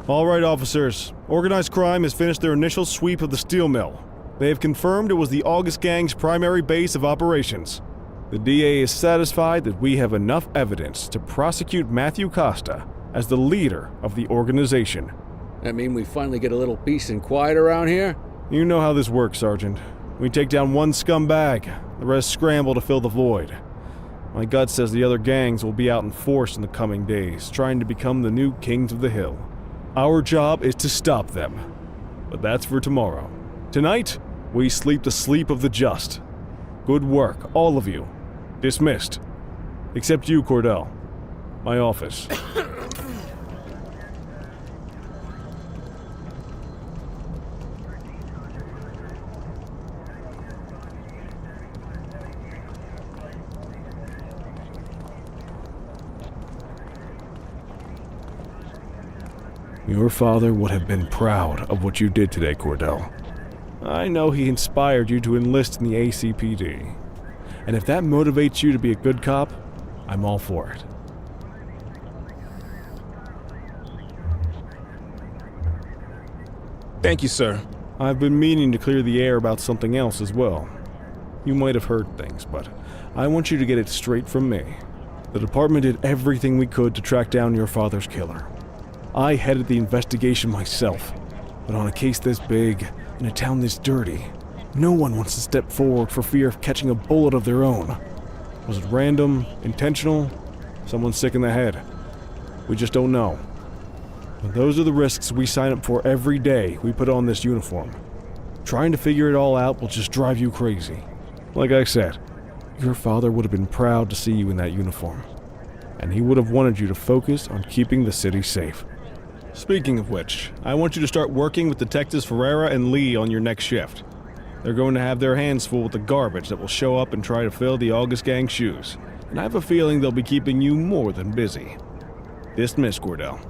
All right, officers. Organized crime has finished their initial sweep of the steel mill. They have confirmed it was the August Gang's primary base of operations. The DA is satisfied that we have enough evidence to prosecute Matthew Costa as the leader of the organization. That mean we finally get a little peace and quiet around here? You know how this works, Sergeant. We take down one scumbag, the rest scramble to fill the void. My gut says the other gangs will be out in force in the coming days, trying to become the new kings of the hill. Our job is to stop them. But that's for tomorrow. Tonight, we sleep the sleep of the just. Good work, all of you. Dismissed. Except you, Cordell. My office. Your father would have been proud of what you did today, Cordell. I know he inspired you to enlist in the ACPD. And if that motivates you to be a good cop, I'm all for it. Thank you, sir. I've been meaning to clear the air about something else as well. You might have heard things, but I want you to get it straight from me. The department did everything we could to track down your father's killer. I headed the investigation myself, but on a case this big, in a town this dirty, no one wants to step forward for fear of catching a bullet of their own. Was it random, intentional, someone sick in the head? We just don't know. And those are the risks we sign up for every day we put on this uniform. Trying to figure it all out will just drive you crazy. Like I said, your father would have been proud to see you in that uniform, and he would have wanted you to focus on keeping the city safe. Speaking of which, I want you to start working with Detectives Ferreira and Lee on your next shift. They're going to have their hands full with the garbage that will show up and try to fill the August Gang's shoes, and I have a feeling they'll be keeping you more than busy. Dismissed, Cordell.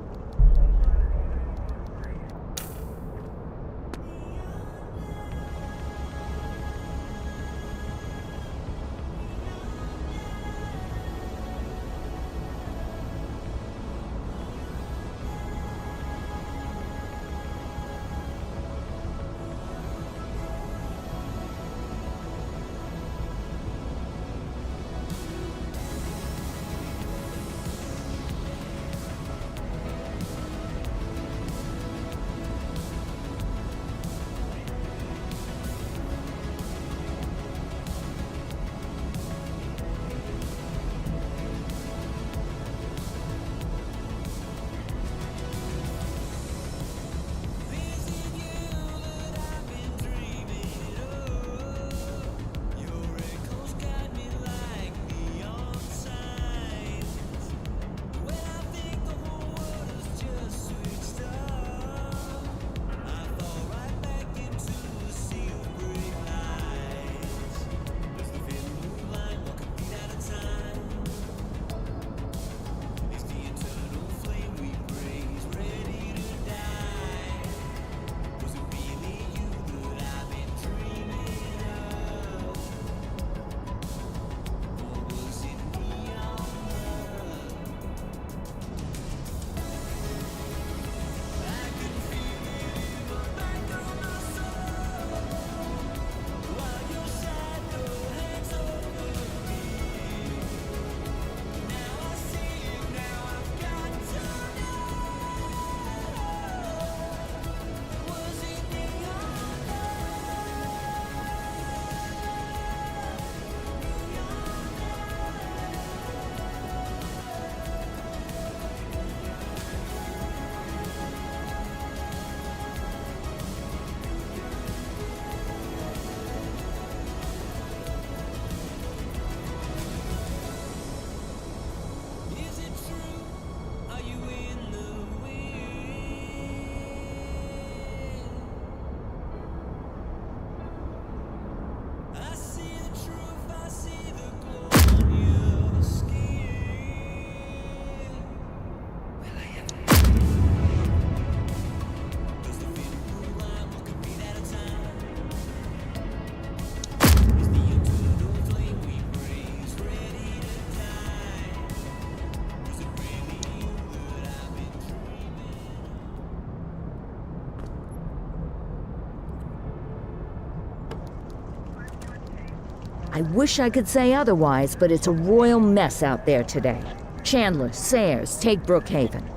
I wish I could say otherwise, but it's a royal mess out there today. Chandler, Sayers, take Brookhaven.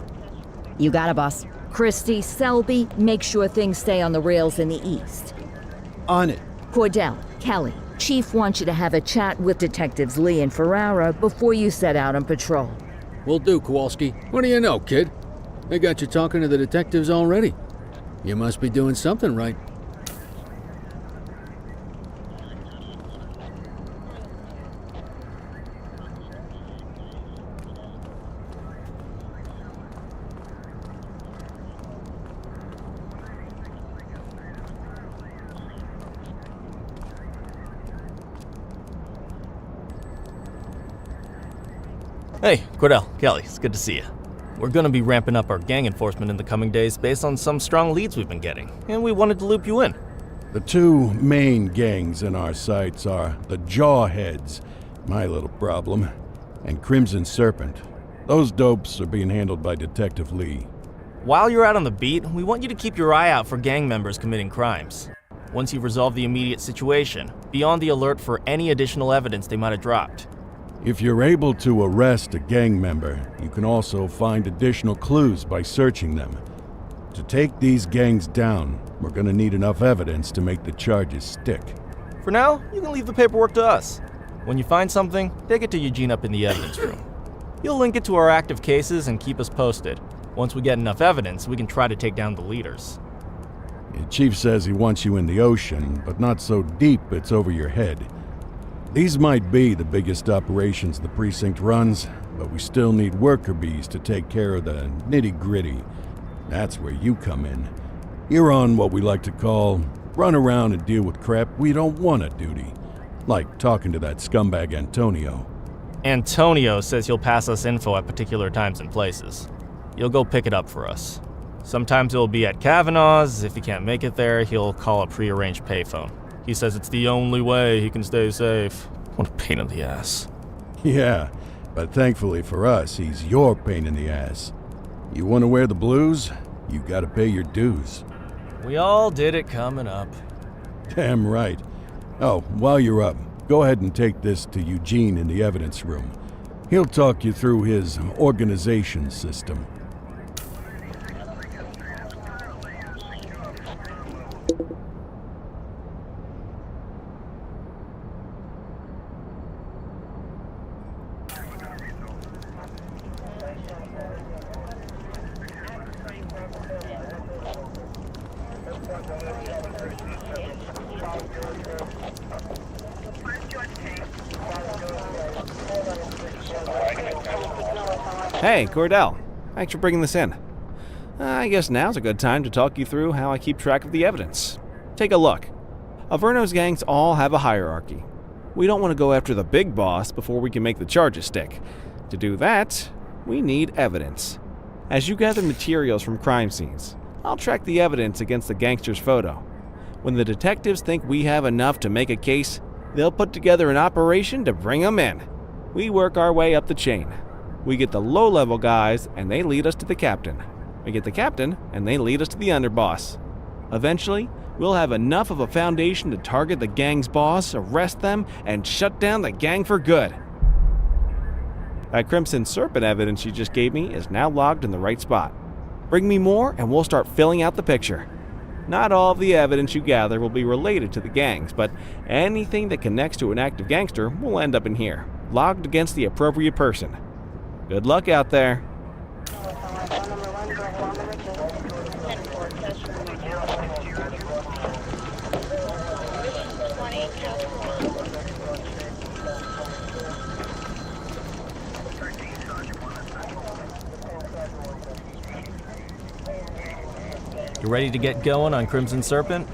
You got it, boss. Christie, Selby, make sure things stay on the rails in the east. On it. Cordell, Kelly, Chief wants you to have a chat with Detectives Lee and Ferrara before you set out on patrol. Will do, Kowalski. What do you know, kid? They got you talking to the detectives already. You must be doing something right. Hey, Cordell, Kelly, it's good to see you. We're gonna be ramping up our gang enforcement in the coming days based on some strong leads we've been getting, and we wanted to loop you in. The two main gangs in our sights are the Jawheads, my little problem, and Crimson Serpent. Those dopes are being handled by Detective Lee. While you're out on the beat, we want you to keep your eye out for gang members committing crimes. Once you've resolved the immediate situation, be on the alert for any additional evidence they might have dropped. If you're able to arrest a gang member, you can also find additional clues by searching them. To take these gangs down, we're gonna need enough evidence to make the charges stick. For now, you can leave the paperwork to us. When you find something, take it to Eugene up in the evidence room. He'll link it to our active cases and keep us posted. Once we get enough evidence, we can try to take down the leaders. The chief says he wants you in the ocean, but not so deep it's over your head. These might be the biggest operations the precinct runs, but we still need worker bees to take care of the nitty-gritty. That's where you come in. You're on what we like to call run around and deal with crap we don't want to duty. Like talking to that scumbag Antonio. Antonio says he'll pass us info at particular times and places. You'll go pick it up for us. Sometimes it'll be at Kavanaugh's. If he can't make it there, he'll call a prearranged payphone. He says it's the only way he can stay safe. What a pain in the ass. Yeah, but thankfully for us, he's your pain in the ass. You want to wear the blues? You gotta pay your dues. We all did it coming up. Damn right. Oh, while you're up, go ahead and take this to Eugene in the evidence room. He'll talk you through his organization system. Hey, Cordell. Thanks for bringing this in. I guess now's a good time to talk you through how I keep track of the evidence. Take a look. Averno's gangs all have a hierarchy. We don't want to go after the big boss before we can make the charges stick. To do that, we need evidence. As you gather materials from crime scenes, I'll track the evidence against the gangster's photo. When the detectives think we have enough to make a case, they'll put together an operation to bring them in. We work our way up the chain. We get the low-level guys, and they lead us to the captain. We get the captain, and they lead us to the underboss. Eventually, we'll have enough of a foundation to target the gang's boss, arrest them, and shut down the gang for good. That Crimson Serpent evidence you just gave me is now logged in the right spot. Bring me more, and we'll start filling out the picture. Not all of the evidence you gather will be related to the gangs, but anything that connects to an active gangster will end up in here, logged against the appropriate person. Good luck out there. You ready to get going on Crimson Serpent?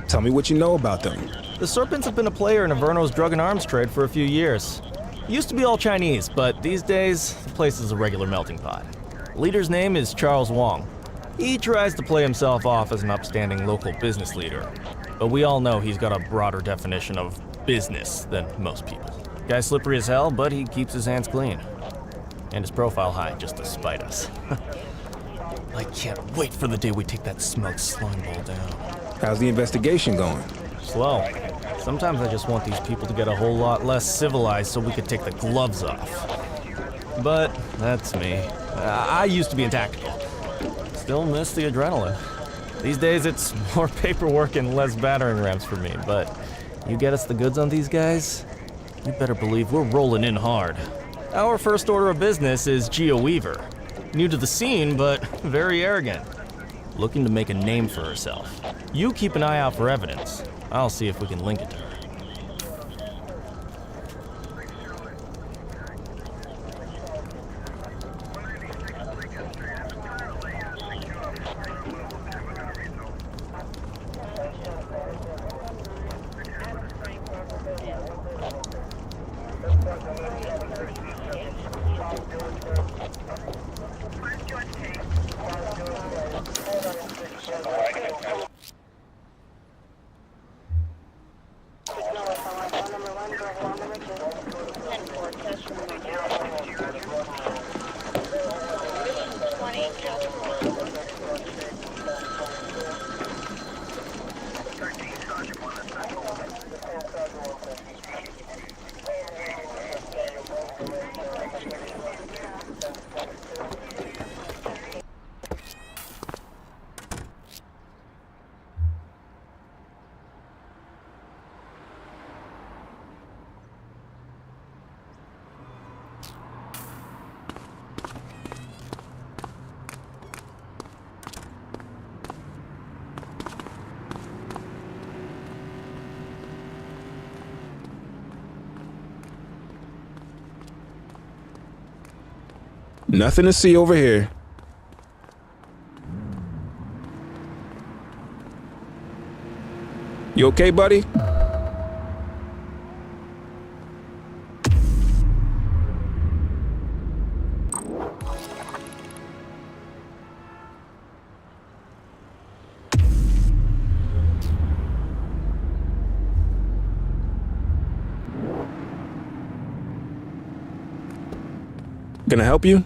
Tell me what you know about them. The Serpents have been a player in Averno's drug and arms trade for a few years. It used to be all Chinese, but these days, the place is a regular melting pot. The leader's name is Charles Wong. He tries to play himself off as an upstanding local business leader, but we all know he's got a broader definition of business than most people. Guy's slippery as hell, but he keeps his hands clean. And his profile high just to spite us. I can't wait for the day we take that smug slime ball down. How's the investigation going? Slow. Sometimes I just want these people to get a whole lot less civilized so we could take the gloves off. But that's me. I used to be in tactical. Still miss the adrenaline. These days it's more paperwork and less battering rams for me, but you get us the goods on these guys, you better believe we're rolling in hard. Our first order of business is Gia Weaver. New to the scene, but very arrogant. Looking to make a name for herself. You keep an eye out for evidence. I'll see if we can link it to her. Nothing to see over here. You okay, buddy? Can I help you?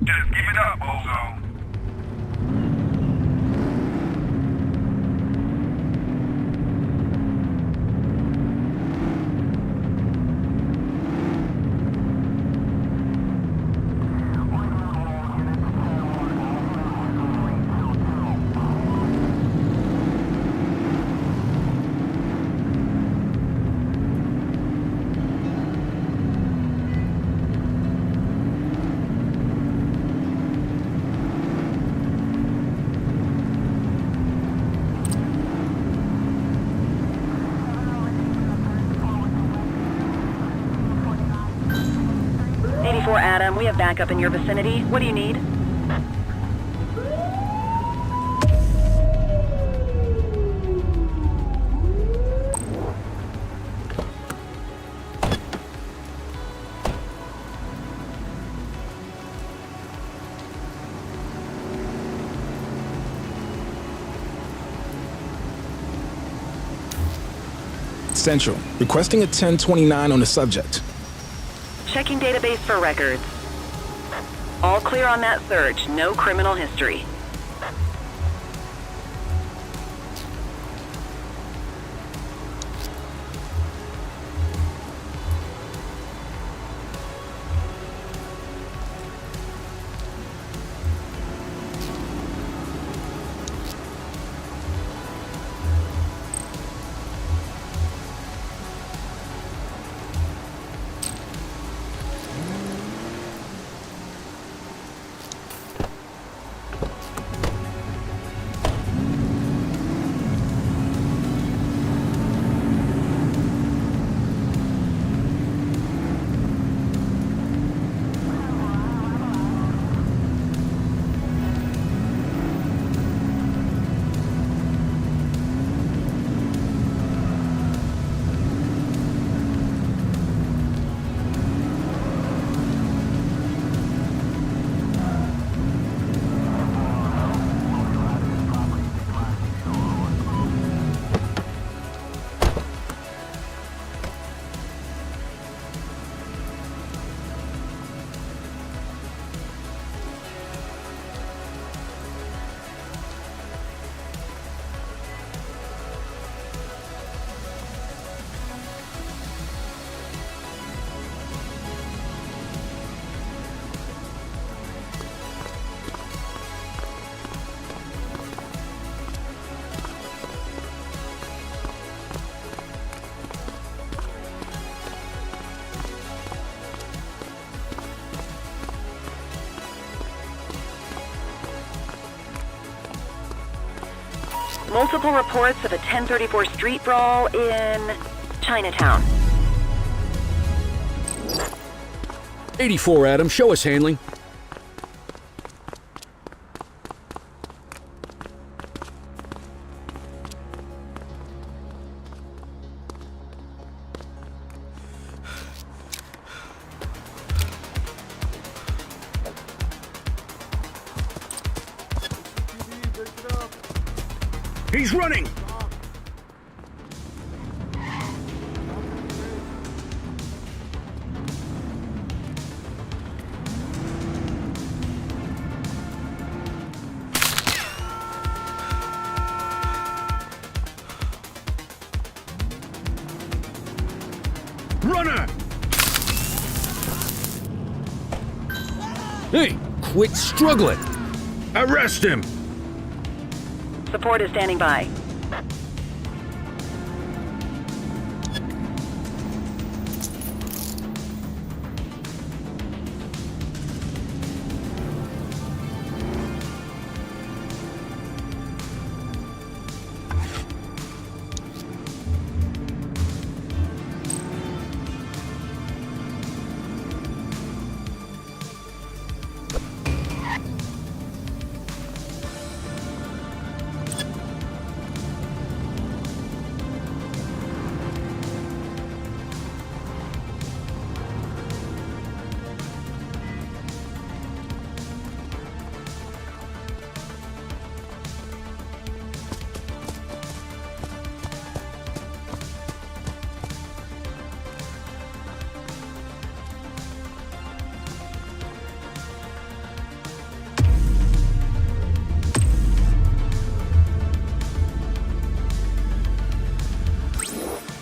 Just give it up, bozo. Adam. We have backup in your vicinity. What do you need? Central. Requesting a 1029 on the subject. Checking database for records. All clear on that search. No criminal history. Multiple reports of a 1034 street brawl in Chinatown. 84, Adam. Show us handling. He's running! Runner! Hey, quit struggling! Arrest him! Support is standing by.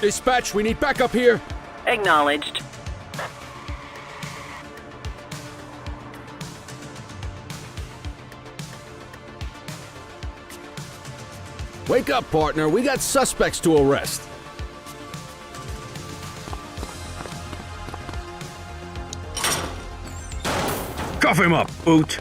Dispatch, we need backup here. Acknowledged. Wake up, partner. We got suspects to arrest. Cuff him up, boot.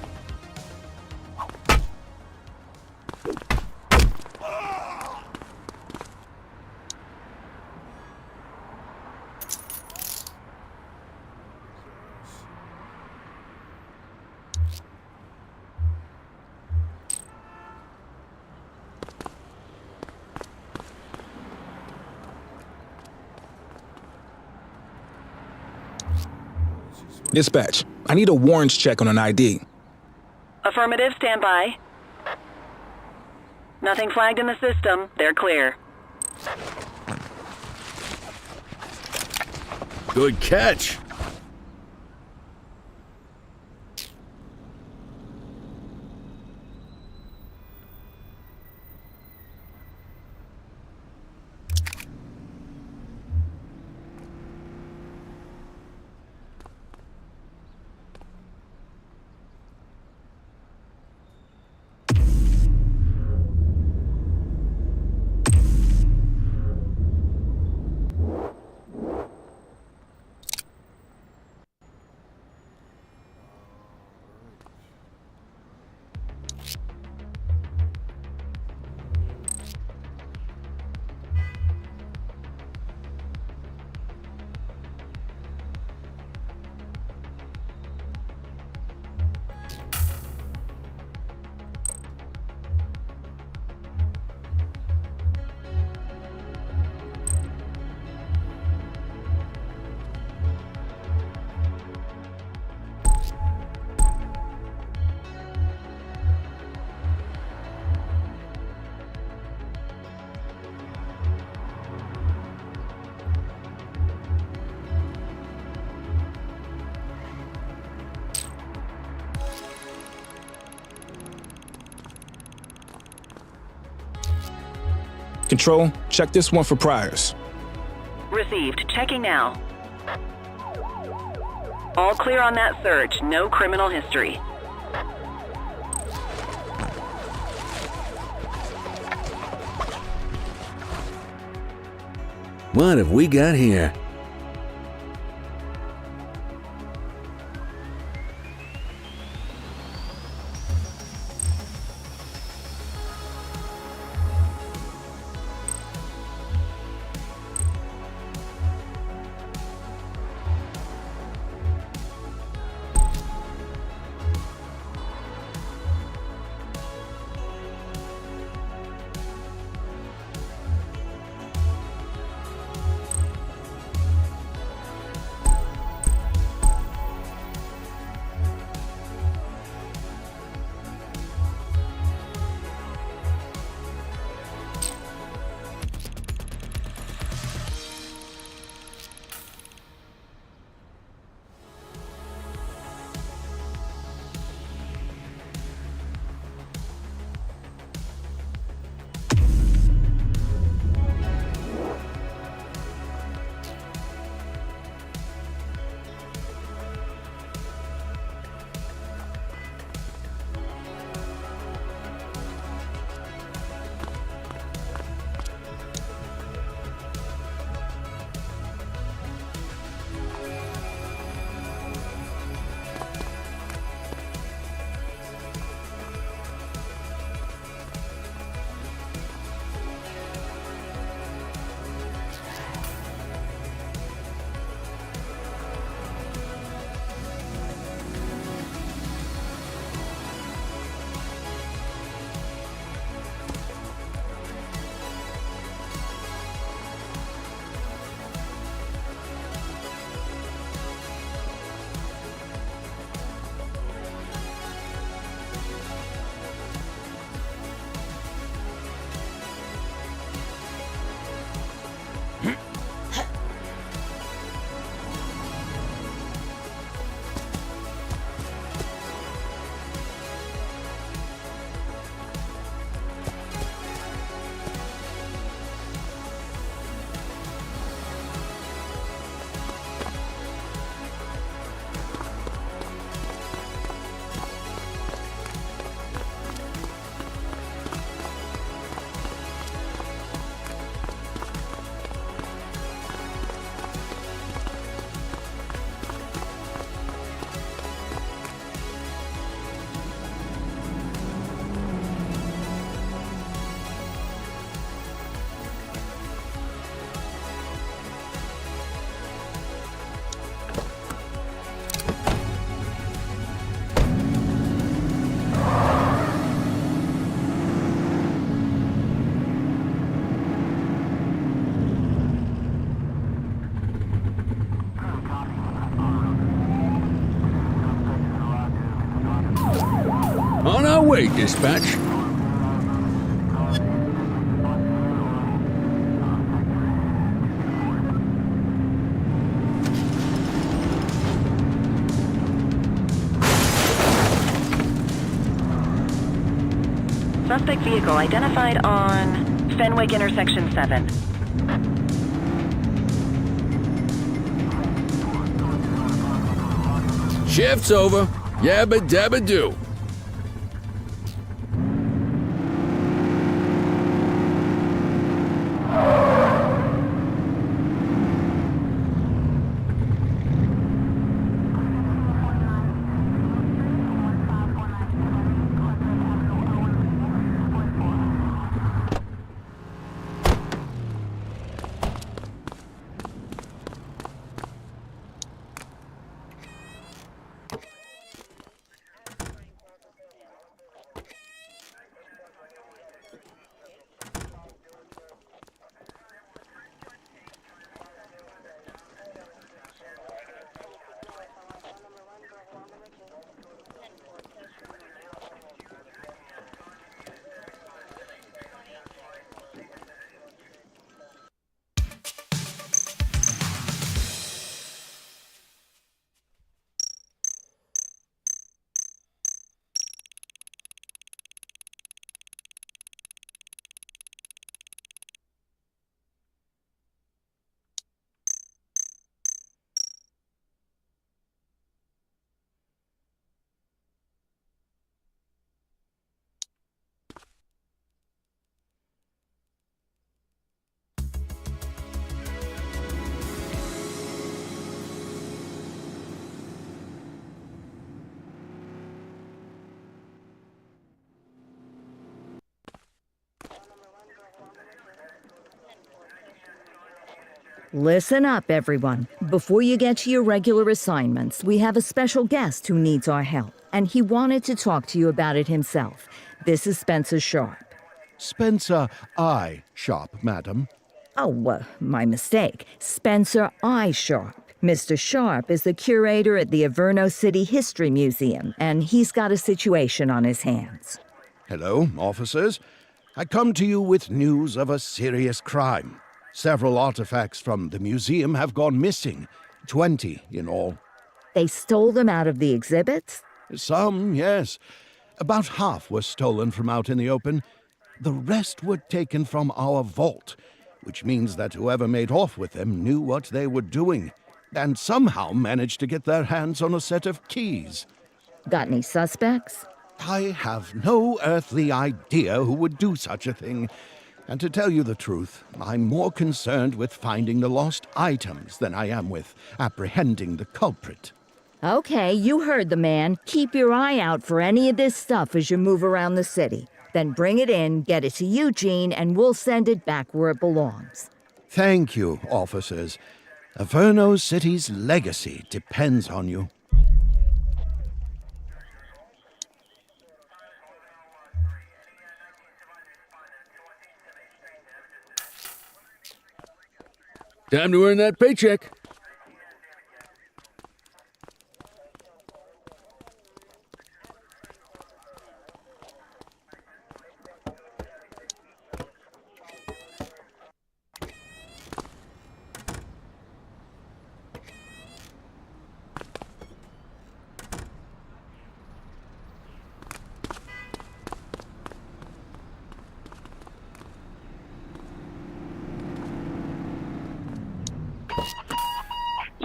Dispatch, I need a warrants check on an ID. Affirmative, stand by. Nothing flagged in the system. They're clear. Good catch. Control, check this one for priors. Received. Checking now. All clear on that search. No criminal history. What have we got here? On our way, dispatch. Suspect vehicle identified on Fenwick intersection 7. Shift's over. Yabba dabba do. Listen up, everyone. Before you get to your regular assignments, we have a special guest who needs our help, and he wanted to talk to you about it himself. This is Spencer Sharp. Spencer I. Sharp, madam. Oh, my mistake. Spencer I. Sharp. Mr. Sharp is the curator at the Averno City History Museum, and he's got a situation on his hands. Hello, officers. I come to you with news of a serious crime. Several artifacts from the museum have gone missing, 20 in all. They stole them out of the exhibits? Some, yes. About half were stolen from out in the open. The rest were taken from our vault, which means that whoever made off with them knew what they were doing, and somehow managed to get their hands on a set of keys. Got any suspects? I have no earthly idea who would do such a thing. And to tell you the truth, I'm more concerned with finding the lost items than I am with apprehending the culprit. Okay, you heard the man. Keep your eye out for any of this stuff as you move around the city. Then bring it in, get it to Eugene, and we'll send it back where it belongs. Thank you, officers. Averno City's legacy depends on you. Time to earn that paycheck.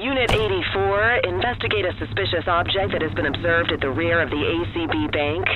Unit 84, investigate a suspicious object that has been observed at the rear of the ACB bank.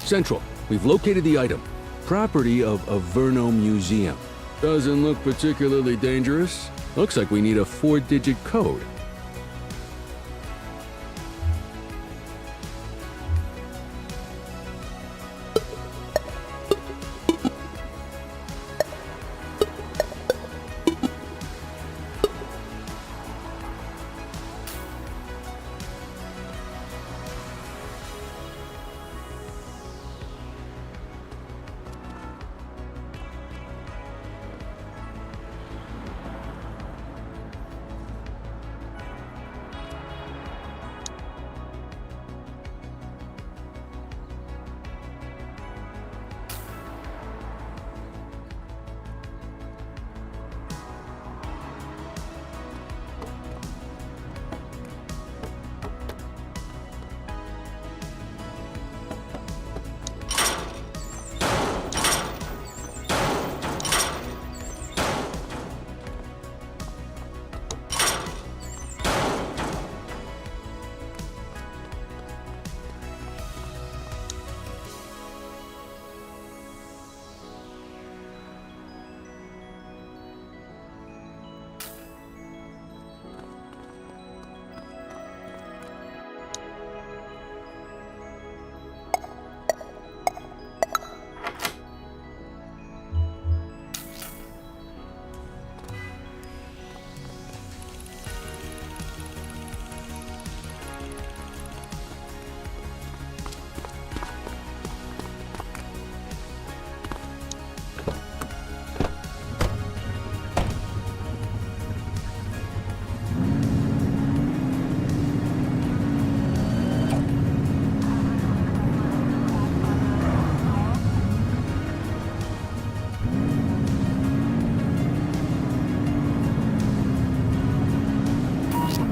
Central, we've located the item. Property of Averno Museum. Doesn't look particularly dangerous. Looks like we need a 4-digit code.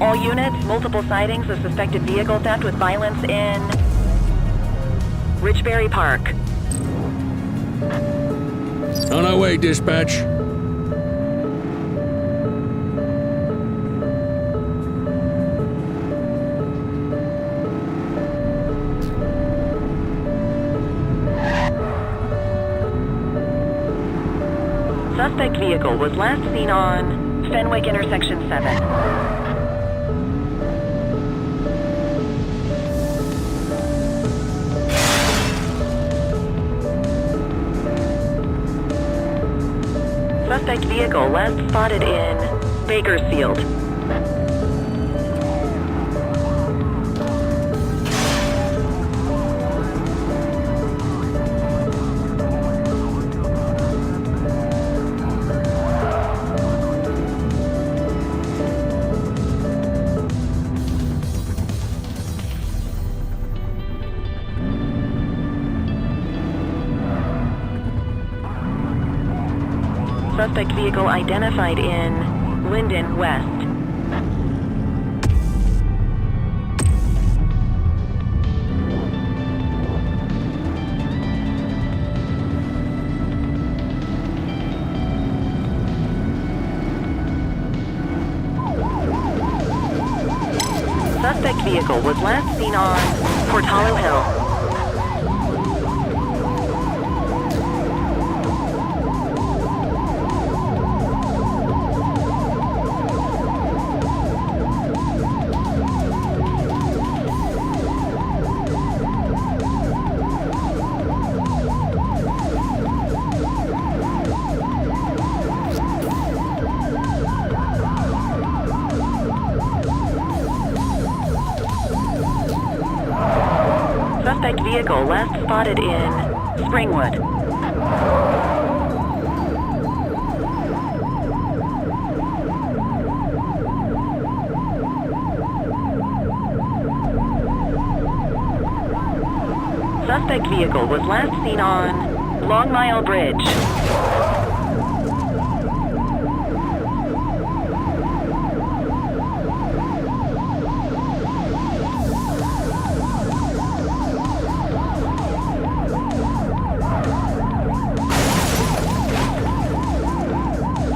All units, multiple sightings of suspected vehicle theft with violence in Richbury Park. On our way, dispatch. Suspect vehicle was last seen on Fenwick Intersection 7. Suspect vehicle last spotted in Bakersfield. Suspect vehicle identified in Linden West. Suspect vehicle was last seen on Portalo Hill. Suspect vehicle last spotted in Springwood. Suspect vehicle was last seen on Long Mile Bridge.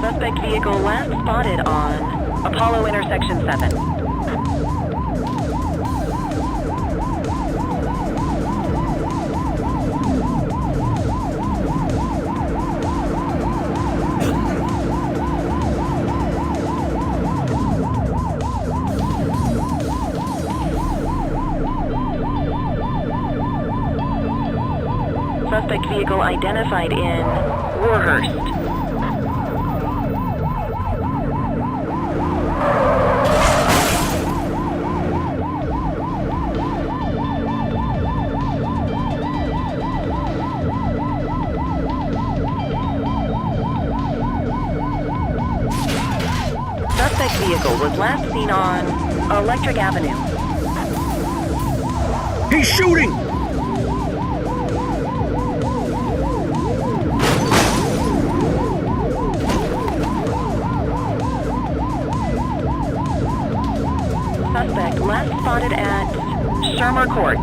Suspect vehicle last spotted on Apollo Intersection 7. Suspect vehicle identified in Warhurst. Suspect vehicle was last seen on Electric Avenue. He's shooting! Suspect last spotted at Shermer Court.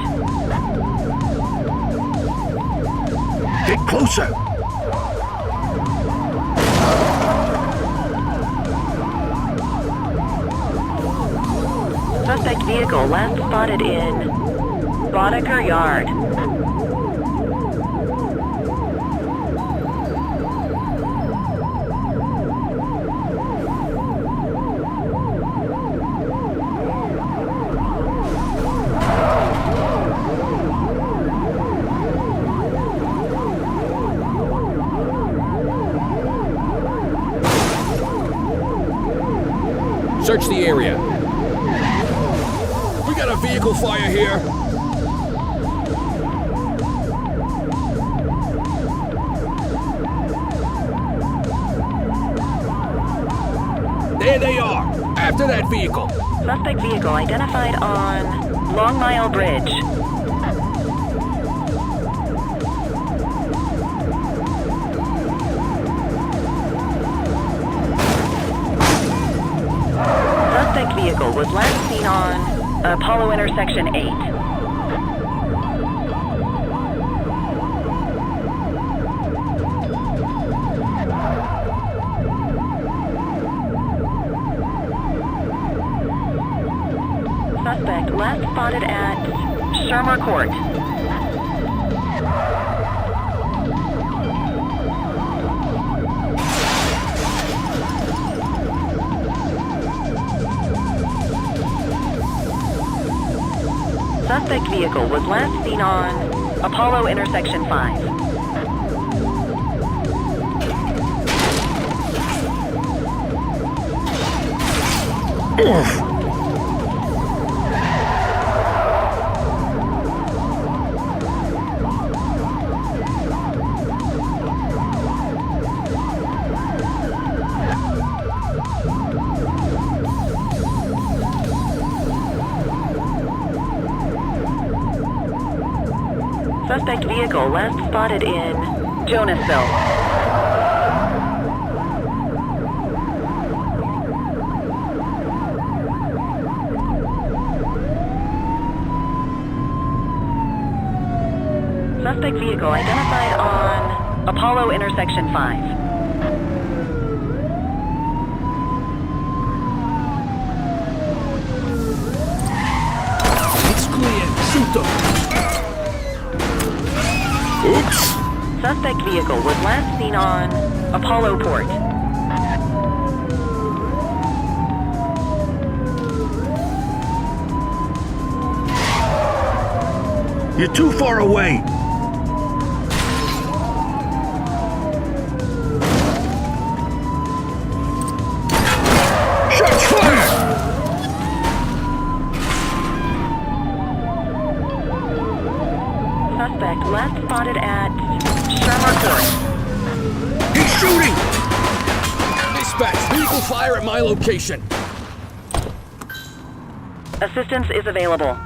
Get closer! Suspect vehicle last spotted in Boddicker Yard. Search the area. We got a vehicle fire here. There they are. After that vehicle. Suspect vehicle identified on Long Mile Bridge. Suspect vehicle was last seen on Apollo Intersection 8. Suspect last spotted at Shermer Court. Suspect vehicle was last seen on Apollo Intersection 5. Suspect vehicle last spotted in Jonasville. Suspect vehicle identified on Apollo Intersection 5. It's clear. Shoot them. Oops! Suspect vehicle was last seen on Apollo Port. You're too far away! Shots fired! Suspect last spotted at Shermer Court. He's shooting! Dispatch, vehicle fire at my location. Assistance is available.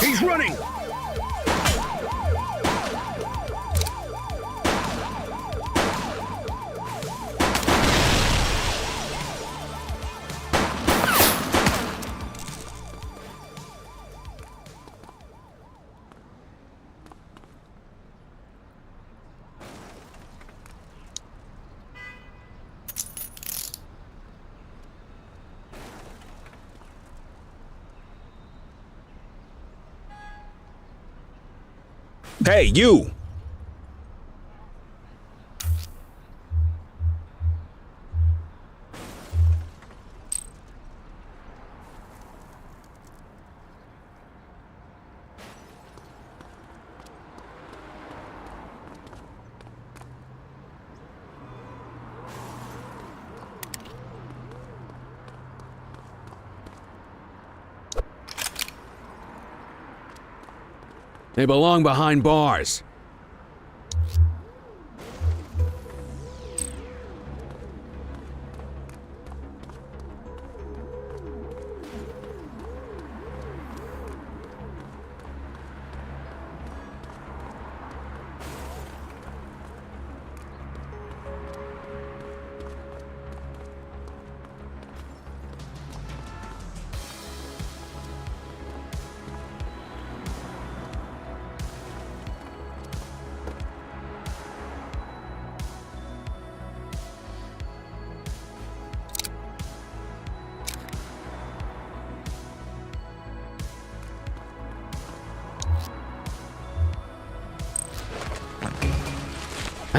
He's running! Hey, you! They belong behind bars.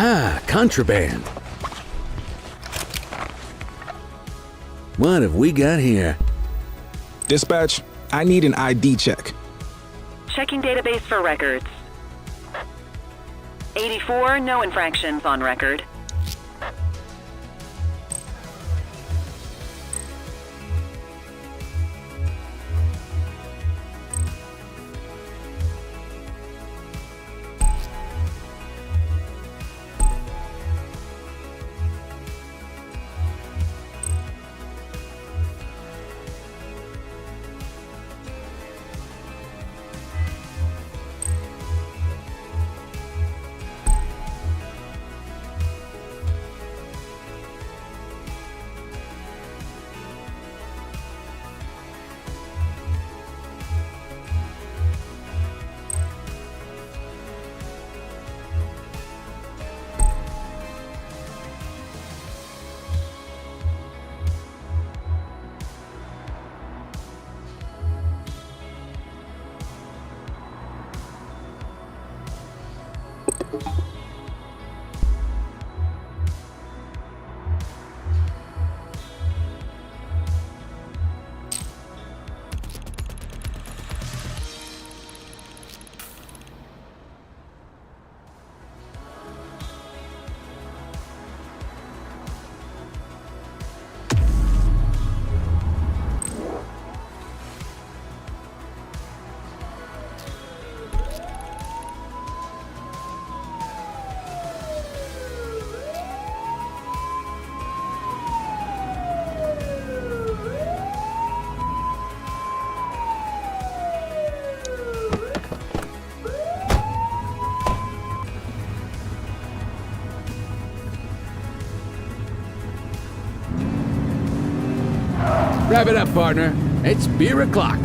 Ah, contraband. What have we got here? Dispatch, I need an ID check. Checking database for records. 84, no infractions on record. Wrap it up, partner. It's beer o'clock.